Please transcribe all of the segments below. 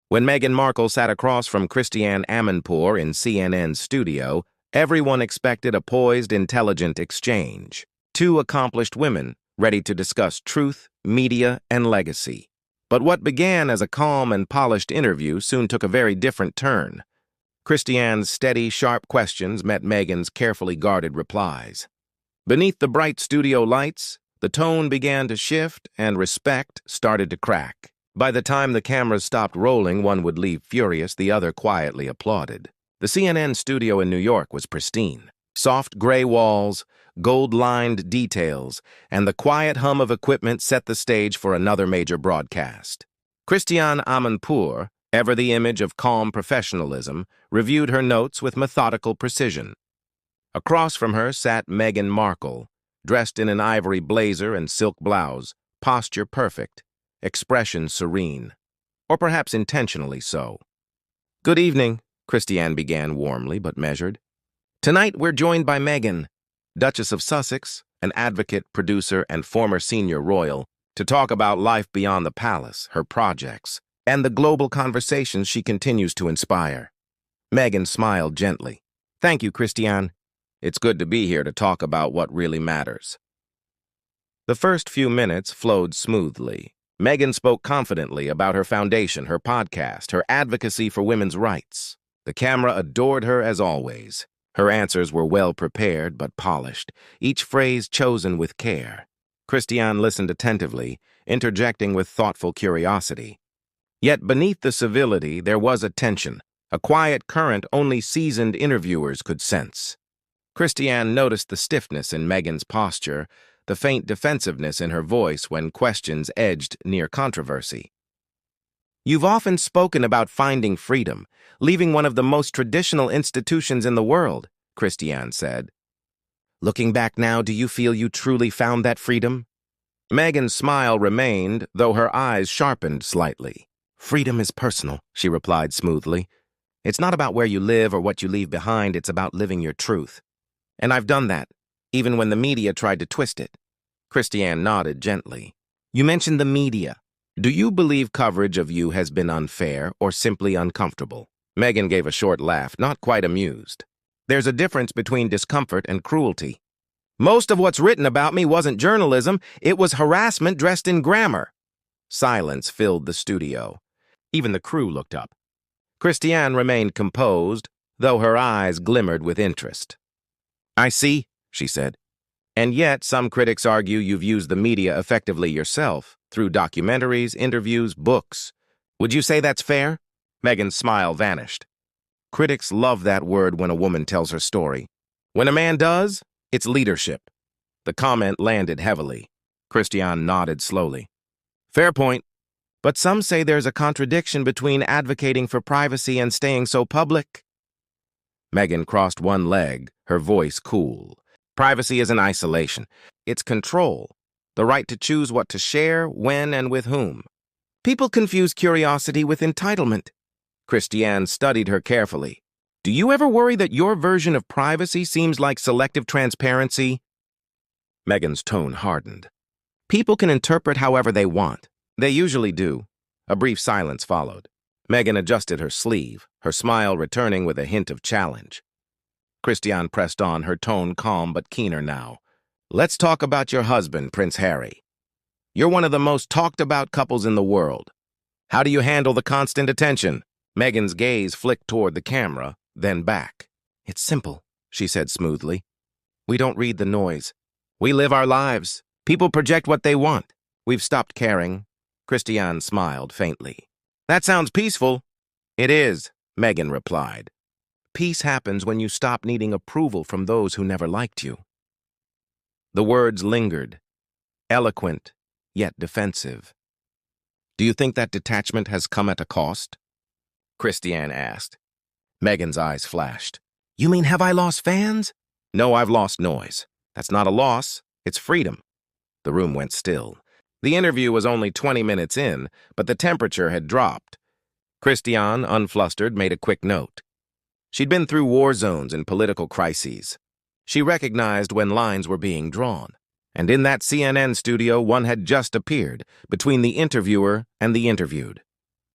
When Meghan Markle sat across from Christiane Amanpour in CNN's studio, everyone expected a poised, intelligent exchange. Two accomplished women, ready to discuss truth, media, and legacy. But what began as a calm and polished interview soon took a very different turn. Christiane's steady, sharp questions met Meghan's carefully guarded replies. Beneath the bright studio lights, the tone began to shift and respect started to crack. By the time the cameras stopped rolling, one would leave furious, the other quietly applauded. The CNN studio in New York was pristine. Soft gray walls, gold-lined details, and the quiet hum of equipment set the stage for another major broadcast. Christiane Amanpour, ever the image of calm professionalism, reviewed her notes with methodical precision. Across from her sat Meghan Markle, dressed in an ivory blazer and silk blouse, posture perfect, expression serene, or perhaps intentionally so. "Good evening," Christiane began warmly but measured. "Tonight we're joined by Meghan, Duchess of Sussex, an advocate, producer, and former senior royal, to talk about life beyond the palace, her projects, and the global conversations she continues to inspire." Meghan smiled gently. "Thank you, Christiane. It's good to be here to talk about what really matters." The first few minutes flowed smoothly. Meghan spoke confidently about her foundation, her podcast, her advocacy for women's rights. The camera adored her as always. Her answers were well prepared but polished, each phrase chosen with care. Christiane listened attentively, interjecting with thoughtful curiosity. Yet beneath the civility there was a tension, a quiet current only seasoned interviewers could sense. Christiane noticed the stiffness in Meghan's posture, the faint defensiveness in her voice when questions edged near controversy. "You've often spoken about finding freedom, leaving one of the most traditional institutions in the world," Christiane said. "Looking back now, do you feel you truly found that freedom?" Meghan's smile remained, though her eyes sharpened slightly. "Freedom is personal," she replied smoothly. "It's not about where you live or what you leave behind, it's about living your truth. And I've done that, even when the media tried to twist it." Christiane nodded gently. "You mentioned the media. Do you believe coverage of you has been unfair or simply uncomfortable?" Meghan gave a short laugh, not quite amused. "There's a difference between discomfort and cruelty. Most of what's written about me wasn't journalism, it was harassment dressed in grammar." Silence filled the studio. Even the crew looked up. Christiane remained composed, though her eyes glimmered with interest. "I see," she said. "And yet some critics argue you've used the media effectively yourself, through documentaries, interviews, books. Would you say that's fair?" Meghan's smile vanished. "Critics love that word when a woman tells her story. When a man does, it's leadership." The comment landed heavily. Christiane nodded slowly. "Fair point. But some say there's a contradiction between advocating for privacy and staying so public." Meghan crossed one leg, her voice cool. "Privacy isn't isolation. It's control. The right to choose what to share, when, and with whom. People confuse curiosity with entitlement." Christiane studied her carefully. "Do you ever worry that your version of privacy seems like selective transparency?" Meghan's tone hardened. "People can interpret however they want. They usually do." A brief silence followed. Meghan adjusted her sleeve, her smile returning with a hint of challenge. Christiane pressed on, her tone calm but keener now. "Let's talk about your husband, Prince Harry. You're one of the most talked-about couples in the world. How do you handle the constant attention?" Meghan's gaze flicked toward the camera, then back. "It's simple," she said smoothly. "We don't read the noise. We live our lives. People project what they want. We've stopped caring." Christiane smiled faintly. "That sounds peaceful." "It is," Meghan replied. "Peace happens when you stop needing approval from those who never liked you." The words lingered, eloquent, yet defensive. "Do you think that detachment has come at a cost?" Christiane asked. Meghan's eyes flashed. "You mean have I lost fans?" "No, I've lost noise. That's not a loss, it's freedom." The room went still. The interview was only 20 minutes in, but the temperature had dropped. Christiane, unflustered, made a quick note. She'd been through war zones and political crises. She recognized when lines were being drawn. And in that CNN studio, one had just appeared, between the interviewer and the interviewed.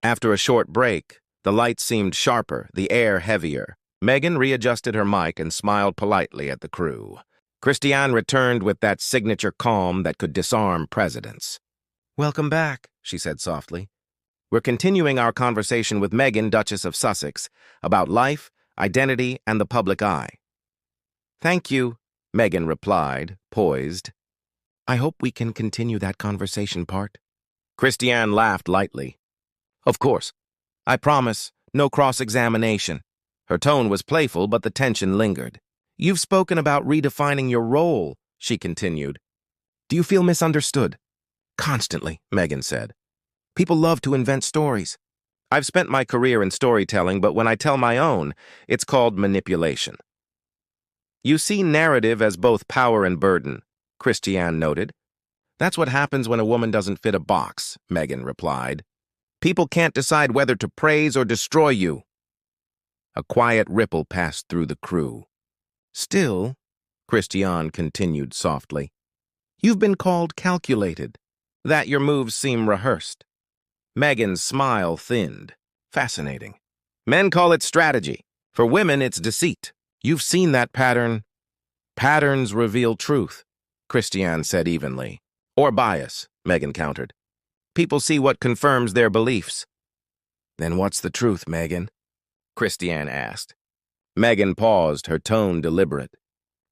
After a short break, the lights seemed sharper, the air heavier. Meghan readjusted her mic and smiled politely at the crew. Christiane returned with that signature calm that could disarm presidents. "Welcome back," she said softly. "We're continuing our conversation with Meghan, Duchess of Sussex, about life, identity, and the public eye." "Thank you," Meghan replied, poised. "I hope we can continue that conversation part." Christiane laughed lightly. "Of course. I promise, no cross-examination." Her tone was playful, but the tension lingered. "You've spoken about redefining your role," she continued. "Do you feel misunderstood?" "Constantly," Meghan said. "People love to invent stories. I've spent my career in storytelling, but when I tell my own, it's called manipulation." "You see narrative as both power and burden," Christiane noted. "That's what happens when a woman doesn't fit a box," Meghan replied. "People can't decide whether to praise or destroy you." A quiet ripple passed through the crew. "Still," Christiane continued softly, "you've been called calculated, that your moves seem rehearsed." Meghan's smile thinned. "Fascinating. Men call it strategy. For women, it's deceit. You've seen that pattern." "Patterns reveal truth," Christiane said evenly. "Or bias," Meghan countered. "People see what confirms their beliefs." "Then what's the truth, Meghan?" Christiane asked. Meghan paused, her tone deliberate.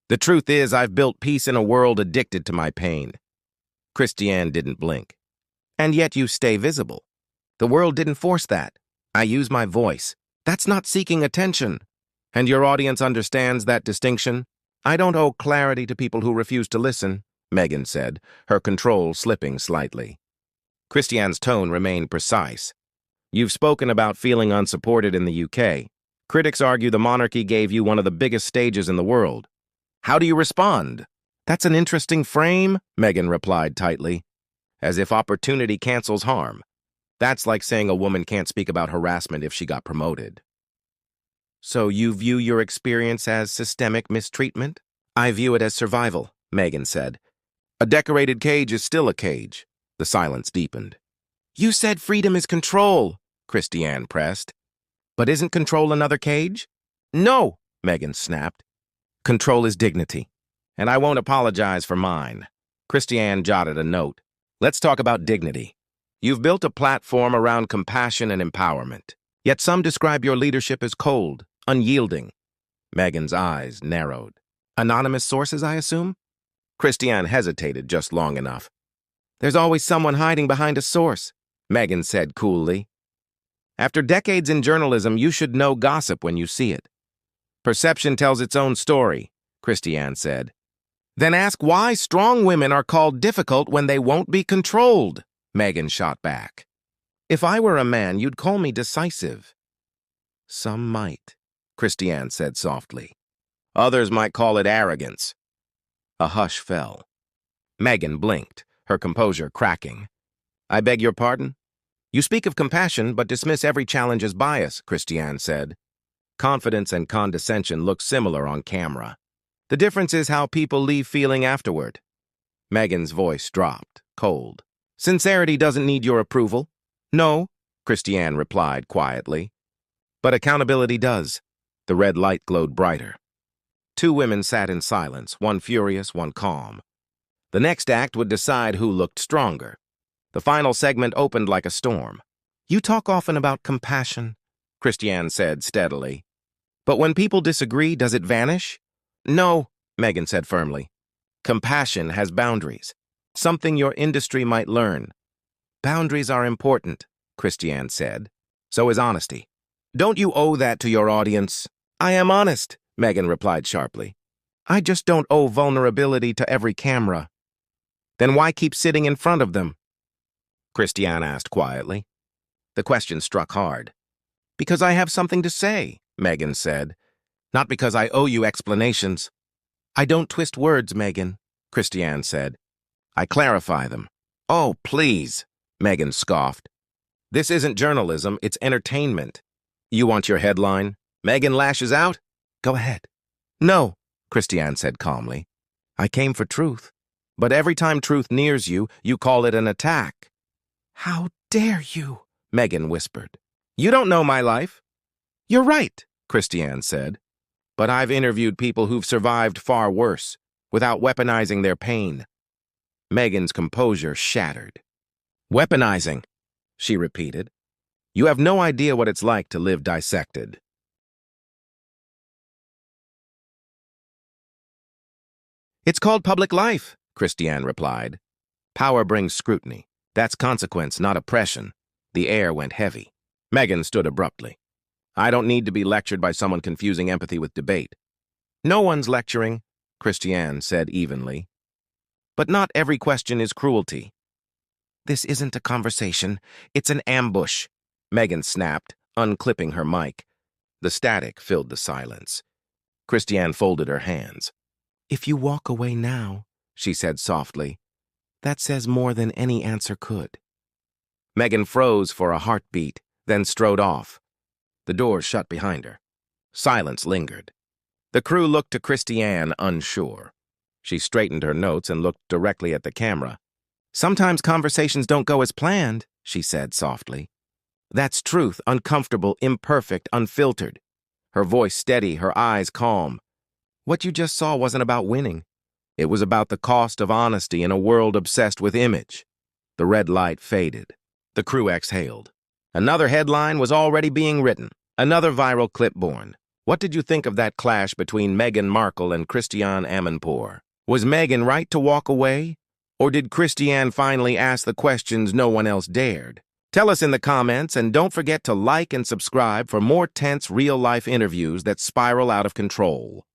"The truth is, I've built peace in a world addicted to my pain." Christiane didn't blink. "And yet you stay visible." "The world didn't force that. I use my voice. That's not seeking attention. And your audience understands that distinction?" "I don't owe clarity to people who refuse to listen," Meghan said, her control slipping slightly. Christiane's tone remained precise. "You've spoken about feeling unsupported in the UK. Critics argue the monarchy gave you one of the biggest stages in the world. How do you respond?" "That's an interesting frame," Meghan replied tightly, "as if opportunity cancels harm. That's like saying a woman can't speak about harassment if she got promoted." "So you view your experience as systemic mistreatment?" "I view it as survival," Meghan said. "A decorated cage is still a cage." The silence deepened. "You said freedom is control," Christiane pressed. "But isn't control another cage?" "No," Meghan snapped. "Control is dignity, and I won't apologize for mine." Christiane jotted a note. "Let's talk about dignity. You've built a platform around compassion and empowerment, yet some describe your leadership as cold, unyielding." Meghan's eyes narrowed. "Anonymous sources, I assume?" Christiane hesitated just long enough. "There's always someone hiding behind a source," Meghan said coolly. "After decades in journalism, you should know gossip when you see it." "Perception tells its own story," Christiane said. "Then ask why strong women are called difficult when they won't be controlled," Meghan shot back. "If I were a man, you'd call me decisive." "Some might," Christiane said softly. "Others might call it arrogance." A hush fell. Meghan blinked, her composure cracking. "I beg your pardon?" "You speak of compassion, but dismiss every challenge as bias," Christiane said. "Confidence and condescension look similar on camera. The difference is how people leave feeling afterward." Meghan's voice dropped, cold. "Sincerity doesn't need your approval." "No," Christiane replied quietly. "But accountability does." The red light glowed brighter. Two women sat in silence, one furious, one calm. The next act would decide who looked stronger. The final segment opened like a storm. "You talk often about compassion," Christiane said steadily. "But when people disagree, does it vanish?" "No," Meghan said firmly. "Compassion has boundaries, something your industry might learn." "Boundaries are important," Christiane said. "So is honesty. Don't you owe that to your audience?" "I am honest," Meghan replied sharply. "I just don't owe vulnerability to every camera." "Then why keep sitting in front of them?" Christiane asked quietly. The question struck hard. "Because I have something to say," Meghan said. "Not because I owe you explanations." "I don't twist words, Meghan," Christiane said. "I clarify them." "Oh, please," Meghan scoffed. "This isn't journalism, it's entertainment." "You want your headline? Meghan lashes out?" "Go ahead." "No," Christiane said calmly. "I came for truth. But every time truth nears you, you call it an attack." "How dare you?" Meghan whispered. You don't know my life. You're right, Christiane said. But I've interviewed people who've survived far worse, without weaponizing their pain. Meghan's composure shattered. Weaponizing, she repeated. You have no idea what it's like to live dissected. It's called public life, Christiane replied. Power brings scrutiny. That's consequence, not oppression. The air went heavy. Meghan stood abruptly. I don't need to be lectured by someone confusing empathy with debate. No one's lecturing, Christiane said evenly. But not every question is cruelty. This isn't a conversation. It's an ambush, Meghan snapped, unclipping her mic. The static filled the silence. Christiane folded her hands. If you walk away now, she said softly, that says more than any answer could. Meghan froze for a heartbeat, then strode off. The door shut behind her. Silence lingered. The crew looked to Christiane, unsure. She straightened her notes and looked directly at the camera. Sometimes conversations don't go as planned, she said softly. That's truth, uncomfortable, imperfect, unfiltered. Her voice steady, her eyes calm. What you just saw wasn't about winning. It was about the cost of honesty in a world obsessed with image. The red light faded. The crew exhaled. Another headline was already being written. Another viral clip born. What did you think of that clash between Meghan Markle and Christiane Amanpour? Was Meghan right to walk away? Or did Christiane finally ask the questions no one else dared? Tell us in the comments, and don't forget to like and subscribe for more tense real-life interviews that spiral out of control.